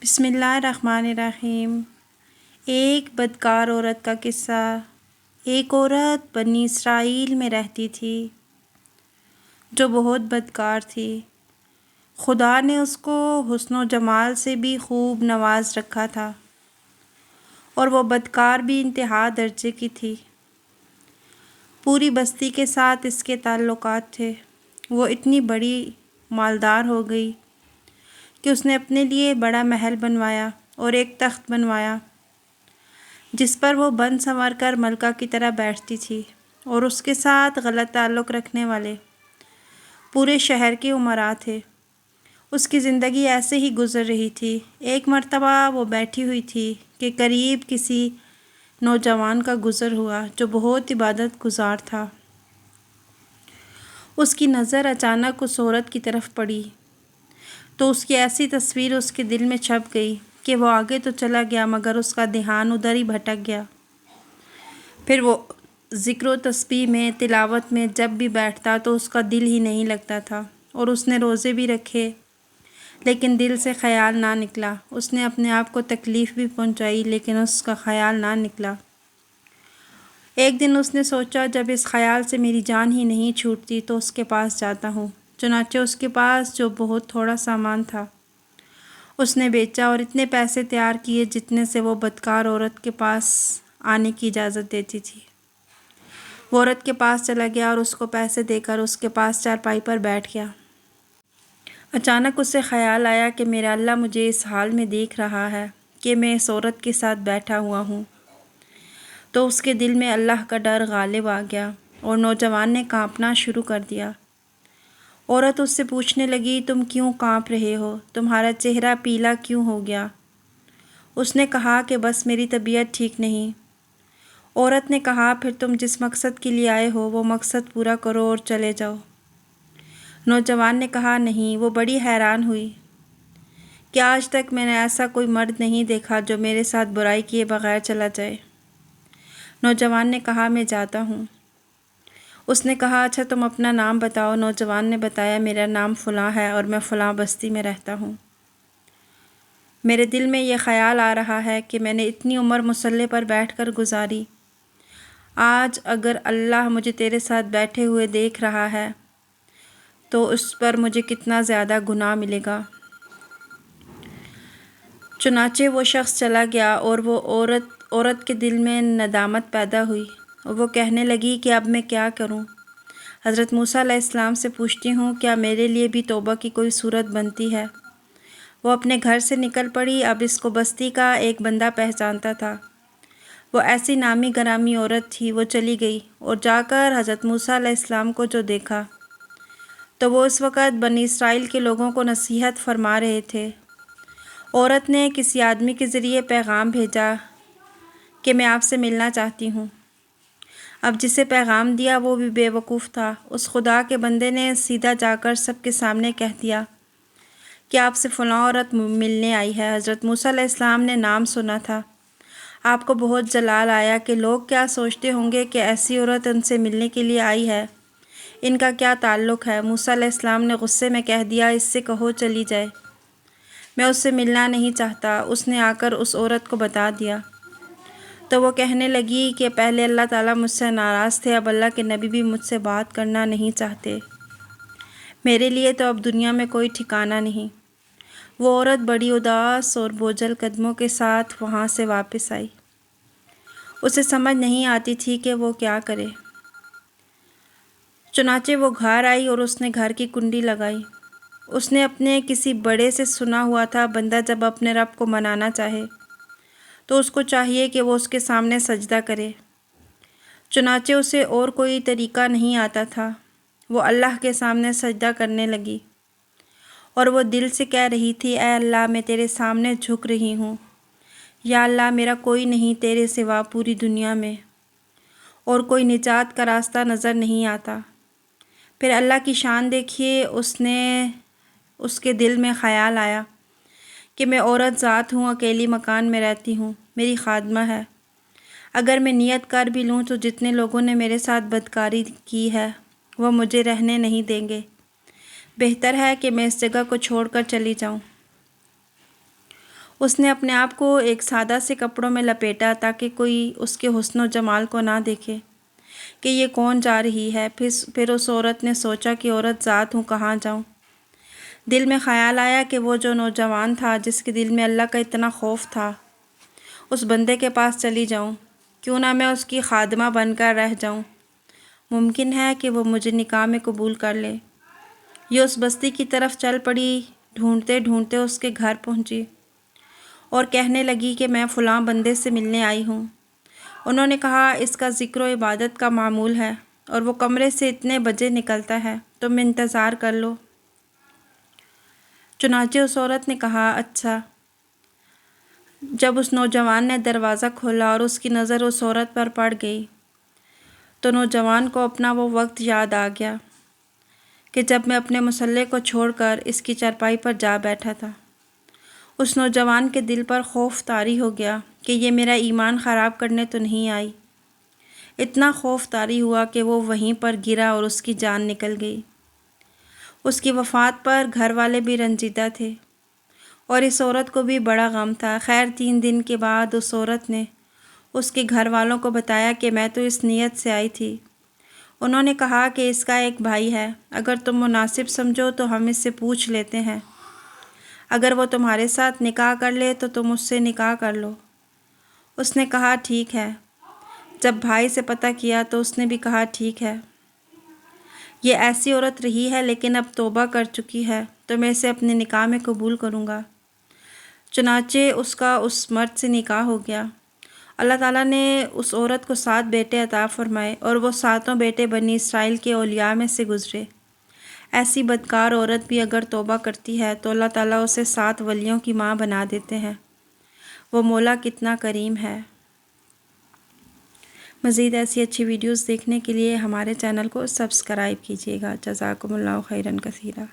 بسم اللہ الرحمن الرحیم۔ ایک بدکار عورت کا قصہ۔ ایک عورت بنی اسرائیل میں رہتی تھی جو بہت بدکار تھی۔ خدا نے اس کو حسن و جمال سے بھی خوب نواز رکھا تھا اور وہ بدکار بھی انتہا درجے کی تھی۔ پوری بستی کے ساتھ اس کے تعلقات تھے۔ وہ اتنی بڑی مالدار ہو گئی کہ اس نے اپنے لیے بڑا محل بنوایا اور ایک تخت بنوایا جس پر وہ بن سنور کر ملکہ کی طرح بیٹھتی تھی، اور اس کے ساتھ غلط تعلق رکھنے والے پورے شہر کے امراء تھے۔ اس کی زندگی ایسے ہی گزر رہی تھی۔ ایک مرتبہ وہ بیٹھی ہوئی تھی کہ قریب کسی نوجوان کا گزر ہوا جو بہت عبادت گزار تھا۔ اس کی نظر اچانک اس عورت کی طرف پڑی تو اس کی ایسی تصویر اس کے دل میں چھپ گئی کہ وہ آگے تو چلا گیا مگر اس کا دھیان ادھر ہی بھٹک گیا۔ پھر وہ ذکر و تسبیح میں، تلاوت میں جب بھی بیٹھتا تو اس کا دل ہی نہیں لگتا تھا، اور اس نے روزے بھی رکھے لیکن دل سے خیال نہ نکلا۔ اس نے اپنے آپ کو تکلیف بھی پہنچائی لیکن اس کا خیال نہ نکلا۔ ایک دن اس نے سوچا جب اس خیال سے میری جان ہی نہیں چھوٹتی تو اس کے پاس جاتا ہوں۔ چنانچہ اس کے پاس جو بہت تھوڑا سامان تھا اس نے بیچا اور اتنے پیسے تیار کیے جتنے سے وہ بدکار عورت کے پاس آنے کی اجازت دیتی تھی۔ وہ عورت کے پاس چلا گیا اور اس کو پیسے دے کر اس کے پاس چارپائی پر بیٹھ گیا۔ اچانک اسے خیال آیا کہ میرا اللہ مجھے اس حال میں دیکھ رہا ہے کہ میں اس عورت کے ساتھ بیٹھا ہوا ہوں، تو اس کے دل میں اللہ کا ڈر غالب آ گیا اور نوجوان نے کانپنا شروع کر دیا۔ عورت اس سے پوچھنے لگی، تم کیوں کانپ رہے ہو؟ تمہارا چہرہ پیلا کیوں ہو گیا؟ اس نے کہا کہ بس میری طبیعت ٹھیک نہیں۔ عورت نے کہا، پھر تم جس مقصد کے لیے آئے ہو وہ مقصد پورا کرو اور چلے جاؤ۔ نوجوان نے کہا، نہیں۔ وہ بڑی حیران ہوئی کہ آج تک میں نے ایسا کوئی مرد نہیں دیکھا جو میرے ساتھ برائی کیے بغیر چلا جائے۔ نوجوان نے کہا، میں جاتا ہوں۔ اس نے کہا، اچھا تم اپنا نام بتاؤ۔ نوجوان نے بتایا، میرا نام فلاں ہے اور میں فلاں بستی میں رہتا ہوں۔ میرے دل میں یہ خیال آ رہا ہے کہ میں نے اتنی عمر مصلی پر بیٹھ کر گزاری، آج اگر اللہ مجھے تیرے ساتھ بیٹھے ہوئے دیکھ رہا ہے تو اس پر مجھے کتنا زیادہ گناہ ملے گا۔ چنانچہ وہ شخص چلا گیا اور وہ عورت کے دل میں ندامت پیدا ہوئی اور وہ کہنے لگی کہ اب میں کیا کروں؟ حضرت موسیٰ علیہ السلام سے پوچھتی ہوں کیا میرے لیے بھی توبہ کی کوئی صورت بنتی ہے؟ وہ اپنے گھر سے نکل پڑی۔ اب اس کو بستی کا ایک بندہ پہچانتا تھا۔ وہ ایسی نامی گرامی عورت تھی۔ وہ چلی گئی اور جا کر حضرت موسیٰ علیہ السلام کو جو دیکھا تو وہ اس وقت بنی اسرائیل کے لوگوں کو نصیحت فرما رہے تھے۔ عورت نے کسی آدمی کے ذریعے پیغام بھیجا کہ میں آپ سے ملنا چاہتی ہوں۔ اب جسے پیغام دیا وہ بھی بے وقوف تھا۔ اس خدا کے بندے نے سیدھا جا کر سب کے سامنے کہہ دیا کہ آپ سے فلاں عورت ملنے آئی ہے۔ حضرت موسیٰ علیہ السلام نے نام سنا تھا۔ آپ کو بہت جلال آیا کہ لوگ کیا سوچتے ہوں گے کہ ایسی عورت ان سے ملنے کے لیے آئی ہے، ان کا کیا تعلق ہے؟ موسیٰ علیہ السلام نے غصے میں کہہ دیا، اس سے کہو چلی جائے، میں اس سے ملنا نہیں چاہتا۔ اس نے آ کر اس عورت کو بتا دیا تو وہ کہنے لگی کہ پہلے اللہ تعالیٰ مجھ سے ناراض تھے، اب اللہ کے نبی بھی مجھ سے بات کرنا نہیں چاہتے، میرے لیے تو اب دنیا میں کوئی ٹھکانہ نہیں۔ وہ عورت بڑی اداس اور بوجھل قدموں کے ساتھ وہاں سے واپس آئی۔ اسے سمجھ نہیں آتی تھی کہ وہ کیا کرے۔ چنانچہ وہ گھر آئی اور اس نے گھر کی کنڈی لگائی۔ اس نے اپنے کسی بڑے سے سنا ہوا تھا، بندہ جب اپنے رب کو منانا چاہے تو اس کو چاہیے کہ وہ اس کے سامنے سجدہ کرے۔ چنانچہ اسے اور کوئی طریقہ نہیں آتا تھا۔ وہ اللہ کے سامنے سجدہ کرنے لگی اور وہ دل سے کہہ رہی تھی، اے اللہ میں تیرے سامنے جھک رہی ہوں، یا اللہ میرا کوئی نہیں تیرے سوا پوری دنیا میں، اور کوئی نجات کا راستہ نظر نہیں آتا۔ پھر اللہ کی شان دیکھیے، اس کے دل میں خیال آیا کہ میں عورت ذات ہوں، اکیلی مکان میں رہتی ہوں، میری خادمہ ہے، اگر میں نیت کر بھی لوں تو جتنے لوگوں نے میرے ساتھ بدکاری کی ہے وہ مجھے رہنے نہیں دیں گے، بہتر ہے کہ میں اس جگہ کو چھوڑ کر چلی جاؤں۔ اس نے اپنے آپ کو ایک سادہ سے کپڑوں میں لپیٹا تاکہ کوئی اس کے حسن و جمال کو نہ دیکھے کہ یہ کون جا رہی ہے۔ پھر اس عورت نے سوچا کہ عورت ذات ہوں، کہاں جاؤں۔ دل میں خیال آیا کہ وہ جو نوجوان تھا جس کے دل میں اللہ کا اتنا خوف تھا، اس بندے کے پاس چلی جاؤں، کیوں نہ میں اس کی خادمہ بن کر رہ جاؤں، ممکن ہے کہ وہ مجھے نکاح میں قبول کر لے۔ یہ اس بستی کی طرف چل پڑی، ڈھونڈتے ڈھونڈتے اس کے گھر پہنچی اور کہنے لگی کہ میں فلاں بندے سے ملنے آئی ہوں۔ انہوں نے کہا اس کا ذکر و عبادت کا معمول ہے اور وہ کمرے سے اتنے بجے نکلتا ہے، تم انتظار کر لو۔ چنانچہ اس عورت نے کہا اچھا۔ جب اس نوجوان نے دروازہ کھولا اور اس کی نظر اس عورت پر پڑ گئی تو نوجوان کو اپنا وہ وقت یاد آ گیا کہ جب میں اپنے مسلح کو چھوڑ کر اس کی چارپائی پر جا بیٹھا تھا۔ اس نوجوان کے دل پر خوف طاری ہو گیا کہ یہ میرا ایمان خراب کرنے تو نہیں آئی۔ اتنا خوف طاری ہوا کہ وہ وہیں پر گرا اور اس کی جان نکل گئی۔ اس کی وفات پر گھر والے بھی رنجیدہ تھے اور اس عورت کو بھی بڑا غم تھا۔ خیر 3 دن کے بعد اس عورت نے اس کے گھر والوں کو بتایا کہ میں تو اس نیت سے آئی تھی۔ انہوں نے کہا کہ اس کا ایک بھائی ہے، اگر تم مناسب سمجھو تو ہم اس سے پوچھ لیتے ہیں، اگر وہ تمہارے ساتھ نکاح کر لے تو تم اس سے نکاح کر لو۔ اس نے کہا ٹھیک ہے۔ جب بھائی سے پتہ کیا تو اس نے بھی کہا ٹھیک ہے، یہ ایسی عورت رہی ہے لیکن اب توبہ کر چکی ہے تو میں اسے اپنے نکاح میں قبول کروں گا۔ چنانچہ اس کا اس مرد سے نکاح ہو گیا۔ اللہ تعالیٰ نے اس عورت کو 7 بیٹے عطا فرمائے اور وہ 7 بیٹے بنی اسرائیل کے اولیاء میں سے گزرے۔ ایسی بدکار عورت بھی اگر توبہ کرتی ہے تو اللہ تعالیٰ اسے 7 ولیوں کی ماں بنا دیتے ہیں۔ وہ مولا کتنا کریم ہے۔ مزید ایسی اچھی ویڈیوز دیکھنے کے لیے ہمارے چینل کو سبسکرائب کیجیے گا۔ جزاکم اللہ خیرا کثیرا۔